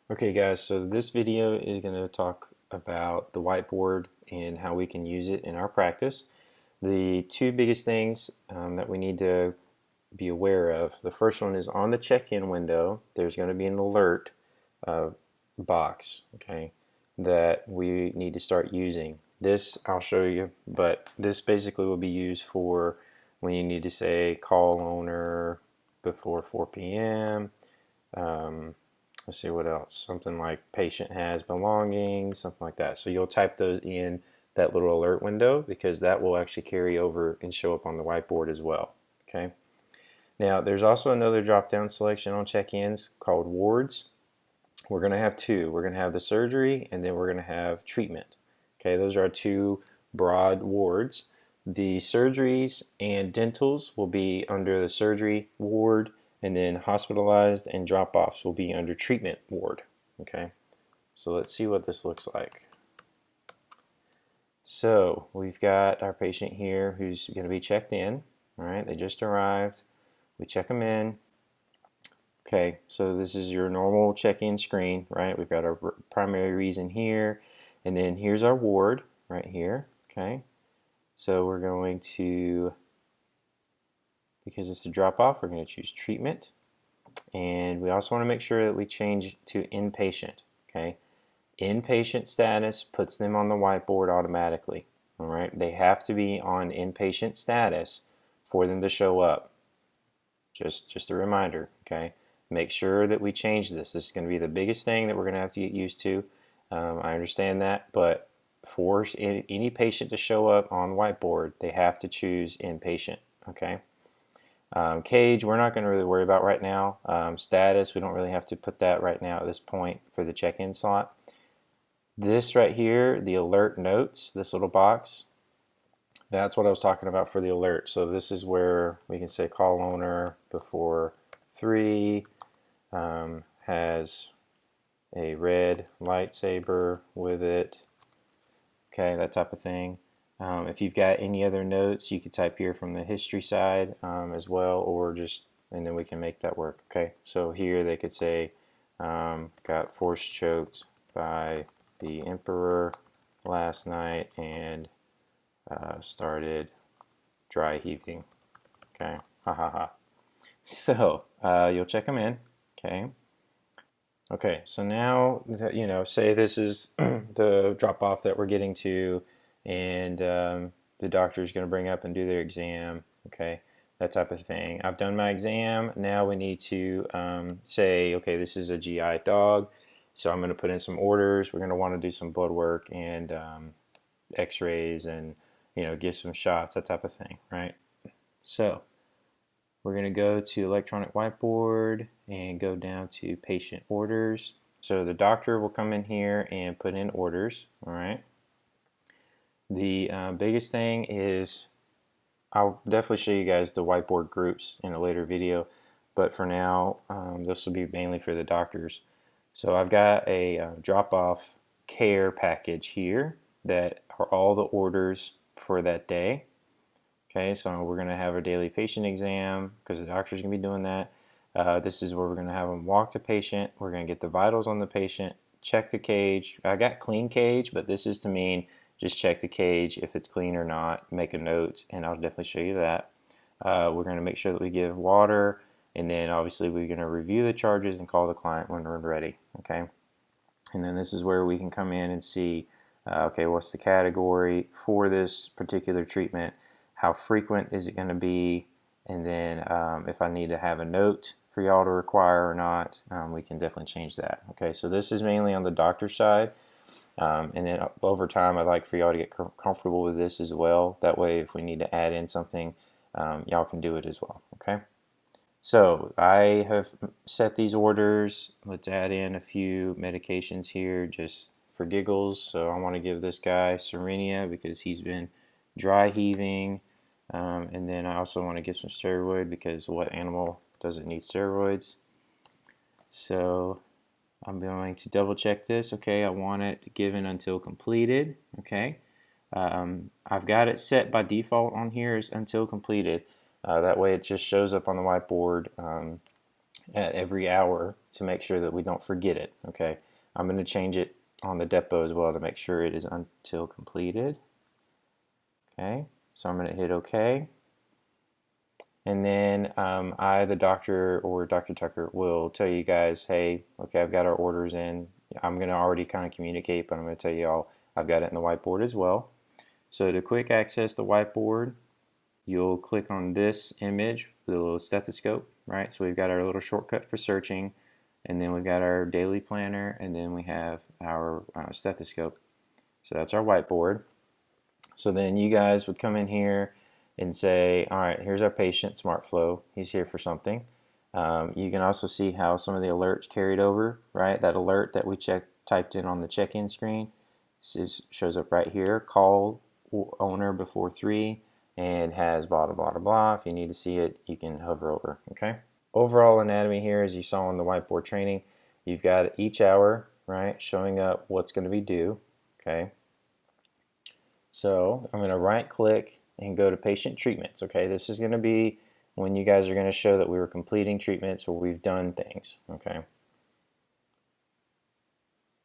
Okay guys, so this video is going to talk about the whiteboard and how we can use it in our practice. The two biggest things that we need to be aware of, the first one is on the check-in window there's going to be an alert box, okay, that we need to start using. This I'll show you, but this basically will be used for when you need to say call owner before 4 p.m. Let's see what else. Something like patient has belongings, something like that. So you'll type those in that little alert window because that will actually carry over and show up on the whiteboard as well. Okay. Now there's also another drop-down selection on check-ins called wards. We're going to have two. We're going to have the surgery and then we're going to have treatment. Okay, those are our two broad wards. The surgeries and dentals will be under the surgery ward, and then hospitalized and drop-offs will be under treatment ward. Okay, so let's see what this looks like. So we've got our patient here who's going to be checked in. All right, they just arrived. We check them in. Okay, so this is your normal check-in screen, right? We've got our primary reason here, and then here's our ward right here. Okay, so we're going to, because it's a drop-off, we're going to choose treatment. And we also want to make sure that we change to inpatient. Okay, inpatient status puts them on the whiteboard automatically. All right, they have to be on inpatient status for them to show up. Just a reminder. Okay, make sure that we change this. This is going to be the biggest thing that we're going to have to get used to. I understand that, but for any patient to show up on whiteboard, they have to choose inpatient. Okay. Cage, we're not going to really worry about right now. Status, we don't really have to put that right now at this point for the check-in slot. This right here, the alert notes, this little box, that's what I was talking about for the alert. So this is where we can say call owner before 3, has a red lightsaber with it, okay, that type of thing. If you've got any other notes, you could type here from the history side as well, or just, and then we can make that work. Okay, so here they could say, got force choked by the emperor last night and started dry heaving. Okay, ha ha ha. So you'll check them in. Okay. Okay, so now, you know, say this is the drop off that we're getting to, and the doctor is going to bring up and do their exam, okay, that type of thing. I've done my exam. Now we need to say, okay, this is a GI dog, so I'm going to put in some orders. We're going to want to do some blood work and x-rays and, you know, give some shots, that type of thing, right? So we're going to go to electronic whiteboard and go down to patient orders. So the doctor will come in here and put in orders, all right? The biggest thing is, I'll definitely show you guys the whiteboard groups in a later video, but for now, this will be mainly for the doctors. So I've got a drop-off care package here that are all the orders for that day. Okay, so we're going to have a daily patient exam because the doctor's going to be doing that. This is where we're going to have them walk the patient. We're going to get the vitals on the patient, check the cage. I got clean cage, but this is to mean just check the cage if it's clean or not. Make a note, and I'll definitely show you that. We're going to make sure that we give water, and then obviously we're going to review the charges and call the client when we're ready. Okay, and then this is where we can come in and see, okay, what's the category for this particular treatment? How frequent is it going to be, and then if I need to have a note for y'all to require or not, we can definitely change that. Okay, so this is mainly on the doctor side, and then over time I'd like for y'all to get comfortable with this as well. That way if we need to add in something, y'all can do it as well. Okay, so I have set these orders. Let's add in a few medications here just for giggles. So I want to give this guy Serenia because he's been dry heaving, and then I also want to give some steroid because what animal doesn't need steroids? So I'm going to double check this. Okay, I want it given until completed. Okay, I've got it set by default on here as until completed. That way it just shows up on the whiteboard at every hour to make sure that we don't forget it. Okay, I'm going to change it on the depot as well to make sure it is until completed. Okay, so I'm going to hit OK. And then I, the doctor, or Dr. Tucker, will tell you guys, hey, okay, I've got our orders in. I'm going to already kind of communicate, but I'm going to tell you all I've got it in the whiteboard as well. So to quick access the whiteboard, you'll click on this image with a little stethoscope, right? So we've got our little shortcut for searching, and then we've got our daily planner, and then we have our stethoscope. So that's our whiteboard. So then you guys would come in here and say, all right, here's our patient, SmartFlow. He's here for something. You can also see how some of the alerts carried over, right? That alert that we typed in on the check-in screen shows up right here. Call owner before 3 and has blah, blah, blah, blah. If you need to see it, you can hover over, okay? Overall anatomy here, as you saw in the whiteboard training, you've got each hour, right, showing up what's going to be due, okay? So I'm going to right click and go to patient treatments. Okay, this is going to be when you guys are going to show that we were completing treatments or we've done things. Okay,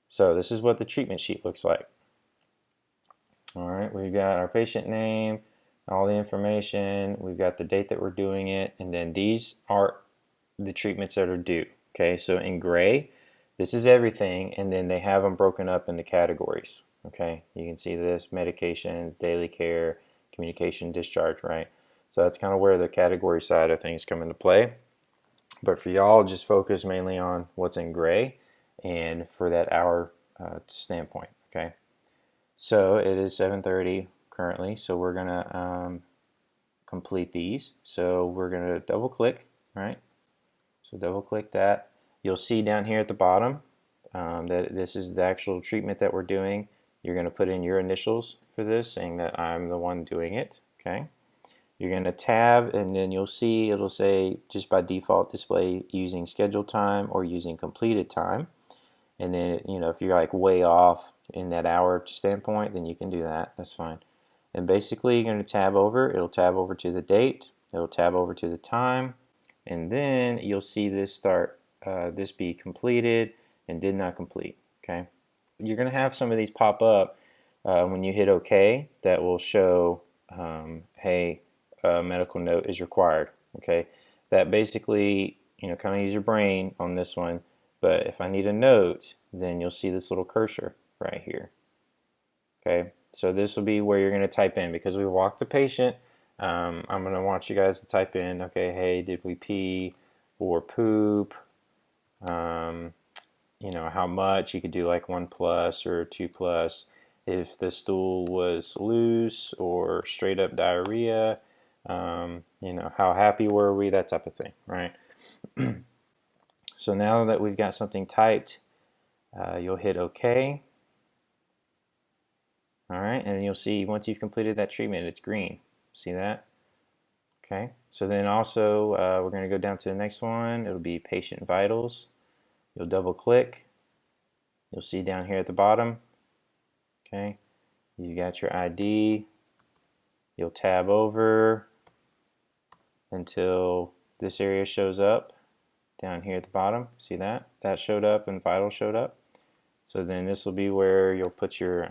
so this is what the treatment sheet looks like. All right, we've got our patient name, all the information, we've got the date that we're doing it, and then these are the treatments that are due. Okay, so in gray, this is everything, and then they have them broken up into categories. Okay, you can see this: medications, daily care, communication, discharge, right? So that's kind of where the category side of things come into play. But for y'all, just focus mainly on what's in gray and for that hour standpoint. Okay, so it is 7:30 currently, so we're gonna complete these. So we're gonna double click, right? So double click that. You'll see down here at the bottom that this is the actual treatment that we're doing. You're going to put in your initials for this, saying that I'm the one doing it. Okay. You're going to tab, and then you'll see it'll say just by default display using scheduled time or using completed time. And then if you're like way off in that hour standpoint, then you can do that. That's fine. And basically, you're going to tab over. It'll tab over to the date. It'll tab over to the time, and then you'll see this start. This be completed and did not complete. Okay. You're going to have some of these pop up when you hit OK that will show, hey, a medical note is required. Okay, that basically, kind of use your brain on this one. But if I need a note, then you'll see this little cursor right here. Okay, so this will be where you're going to type in, because we walked the patient. I'm going to want you guys to type in, okay, hey, did we pee or poop? How much. You could do like 1+ or 2+. If the stool was loose or straight up diarrhea, how happy were we, that type of thing, right? So now that we've got something typed, you'll hit OK. All right, and then you'll see once you've completed that treatment, it's green. See that? Okay, so then also we're going to go down to the next one. It'll be patient vitals. You'll double click. You'll see down here at the bottom, okay, you got your ID. You'll tab over until this area shows up down here at the bottom. See that? That showed up and vital showed up. So then this will be where you'll put your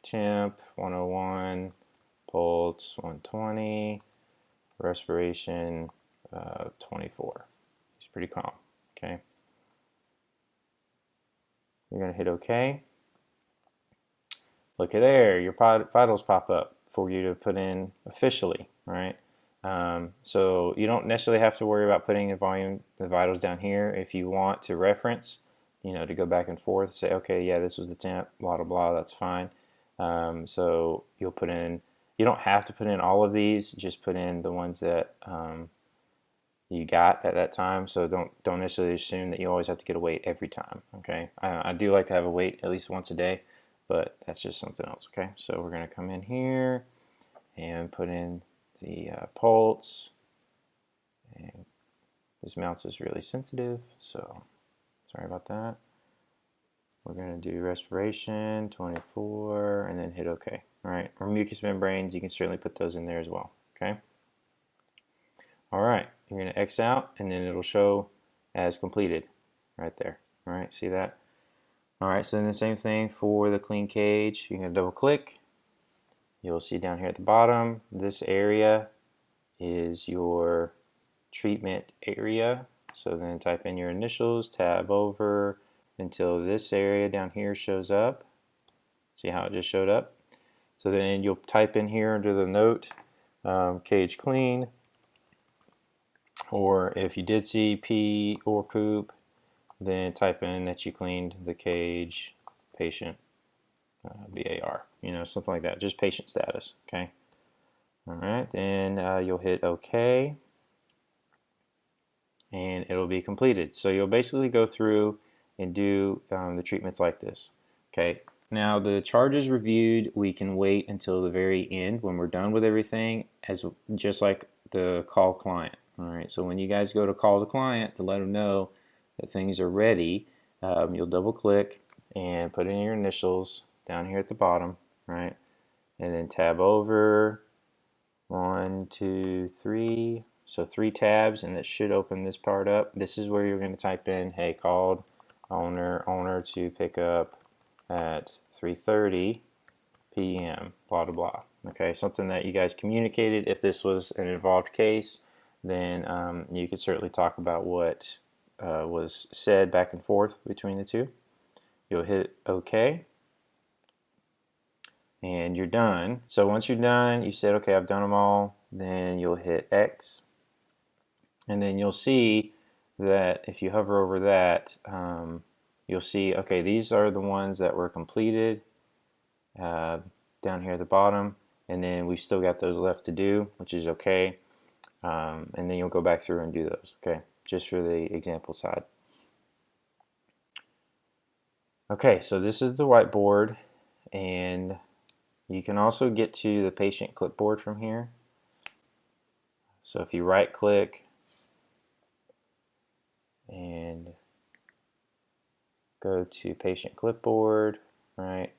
temp 101, pulse 120, respiration 24. It's pretty calm, okay? You're going to hit OK. Look at there, your vitals pop up for you to put in officially, right? So you don't necessarily have to worry about putting the vitals down here. If you want to reference, to go back and forth, say, okay, yeah, this was the temp, blah, blah, blah, that's fine. So you'll put in, you don't have to put in all of these, just put in the ones that you got at that time. So don't necessarily assume that you always have to get a weight every time, okay? I do like to have a weight at least once a day, but that's just something else, okay? So we're going to come in here and put in the pulse. And this mouse is really sensitive, so sorry about that. We're going to do respiration 24 and then hit OK. All right, or mucous membranes, you can certainly put those in there as well, okay? All right, you're going to X out, and then it'll show as completed right there. All right, see that? All right, so then the same thing for the clean cage. You're going to double click. You'll see down here at the bottom, this area is your treatment area. So then type in your initials, tab over until this area down here shows up. See how it just showed up? So then you'll type in here under the note, cage clean, or if you did see pee or poop, then type in that you cleaned the cage patient VAR, something like that, just patient status, okay? All right, then you'll hit OK, and it'll be completed. So you'll basically go through and do the treatments like this, okay? Now the charges reviewed, we can wait until the very end when we're done with everything, just like the call client. All right, so when you guys go to call the client to let them know that things are ready, you'll double click and put in your initials down here at the bottom, right? And then tab over, 1, 2, 3. So 3 tabs, and it should open this part up. This is where you're going to type in, hey, called owner to pick up at 3:30 p.m. blah blah blah. Okay, something that you guys communicated. If this was an involved case, then you could certainly talk about what was said back and forth between the two. You'll hit OK, and you're done. So once you're done, you said, okay, I've done them all, then you'll hit X, and then you'll see that if you hover over that, you'll see, okay, these are the ones that were completed down here at the bottom, and then we've still got those left to do, which is okay. And then you'll go back through and do those, okay, just for the example side. Okay, so this is the whiteboard, and you can also get to the patient clipboard from here. So if you right click and go to patient clipboard, right?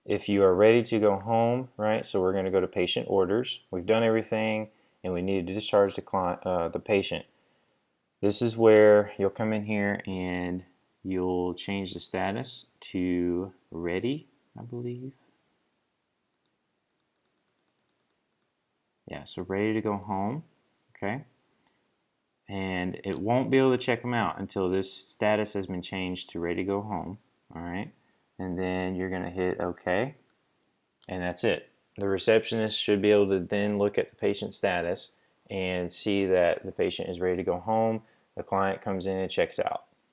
If you are ready to go home, right, so we're going to go to patient orders. We've done everything and we need to discharge the patient. This is where you'll come in here and you'll change the status to ready, I believe. Yeah, so ready to go home, okay? And it won't be able to check them out until this status has been changed to ready to go home, all right? And then you're gonna hit OK, and that's it. The receptionist should be able to then look at the patient status and see that the patient is ready to go home. The client comes in and checks out.